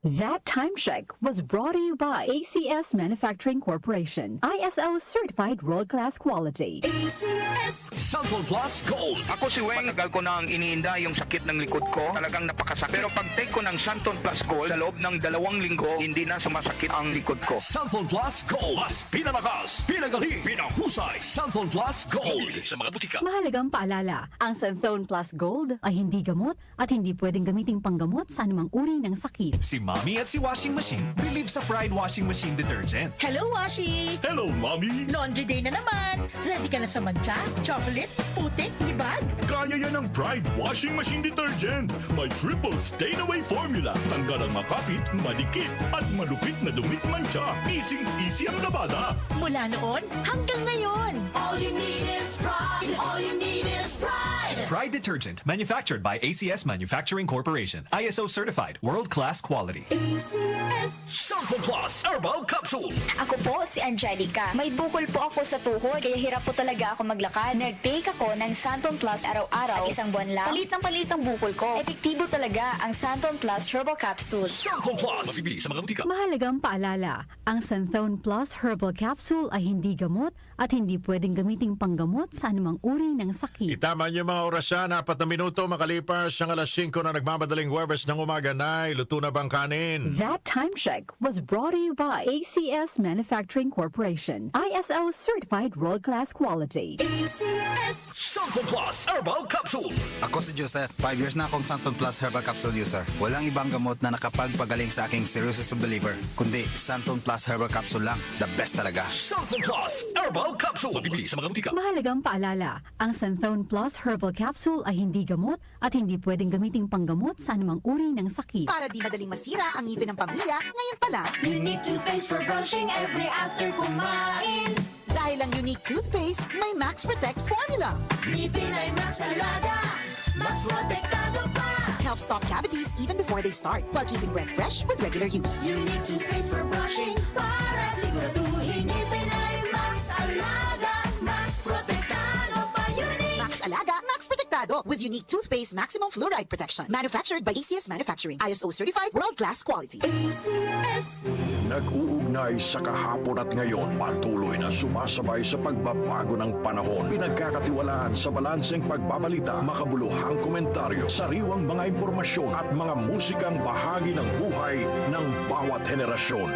That time check was brought to you by ACS Manufacturing Corporation, ISO certified world-class quality. ACS Santon Plus Gold. Ako si Weng, tagal ko nang iniinda yung sakit ng likod ko. Talagang napakasakit. Pero pag take ko ng Santon Plus Gold, sa loob ng 2 linggo, hindi na sumasakit ang likod ko. Santon Plus Gold. Mas pinalakas, pinagaling, pinahusay. Santon Plus Gold. Sa mga butika. Mahalagang paalala, ang Santhone Plus Gold ay hindi gamot at hindi pwedeng gamiting panggamot sa anumang uri ng sakit. Si Mommy at si Washing Machine believe sa Pride Washing Machine Detergent. Hello, Washi! Hello, Mommy! Laundry day na naman! Ready ka na sa mancha, chocolate, putik, libag? Kaya yan ang Pride Washing Machine Detergent. May triple stain-away formula. Tanggal ang makapit, madikit, at malupit na dumit mancha. Easy ang labada. Mula noon hanggang ngayon. All you need is pride. All you need is pride. Pride Detergent, manufactured by ACS Manufacturing Corporation. ISO certified, world-class quality. ACS Santon Plus Herbal Capsule. Ako po si Angelica. May bukol po ako sa tuhod, kaya hirap po talaga ako maglakad. Nag-take ako ng Santon Plus araw-araw at 1 buwan lang. Palit ang bukol ko. Epektibo talaga ang Santon Plus Herbal Capsule. Santon Plus. Mabibili sa mga butika. Mahalagang paalala, ang Santhone Plus Herbal Capsule ay hindi gamot at hindi pwedeng gamiting panggamot sa anumang uri ng sakit. Itama niyo mga orasyan, 4 na minuto makalipas ang alas 5 na nagmamadaling Huwebes ng umaga. Nay, luto na bang kanin? That time check was brought to you by ACS Manufacturing Corporation, ISO certified world-class quality. ACS Santon Plus Herbal Capsule. Ako si Joseph. 5 years na akong Santon Plus Herbal Capsule user. Walang ibang gamot na nakapagpagaling sa aking cirrhosis of the liver, kundi Santon Plus Herbal Capsule lang. The best talaga. Santon Plus Herbal Capsule. Mabibili sa mga butika. Mahalagang paalala, ang Santhone Plus Herbal Capsule ay hindi gamot at hindi pwedeng gamiting panggamot sa anumang uri ng sakit. Para di madaling masira ang ngipin ng pamilya, ngayon pa lang. Unique toothpaste for brushing every after kumain. Dahil ang unique toothpaste, may Max Protect formula. Ngipin ay Max Alaga, Max Protektado pa. Helps stop cavities even before they start, while keeping breath fresh with regular use. Unique toothpaste for brushing para siguraduhin ngipin ay Max Alaga, Max Protektado pa. Unique. Max Alaga, Max Protectado with unique toothpaste maximum fluoride protection. Manufactured by ACS Manufacturing. ISO certified world-class quality. ACS. Nag-uugnay sa kahapon at ngayon, patuloy na sumasabay sa pagbabago ng panahon. Pinagkakatiwalaan sa balanseng pagbabalita, makabuluhang komentaryo, sariwang mga impormasyon at mga musikang bahagi ng buhay ng bawat henerasyon.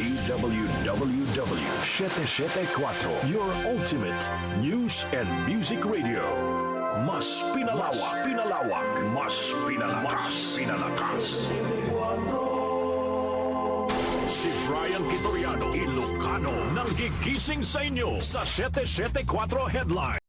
DWWW 774, your ultimate news and music radio. Mas pinalawak, mas pinalakas. Si Brian Kitoriano, Ilocano, nang gigising sa inyo sa 774 Headline.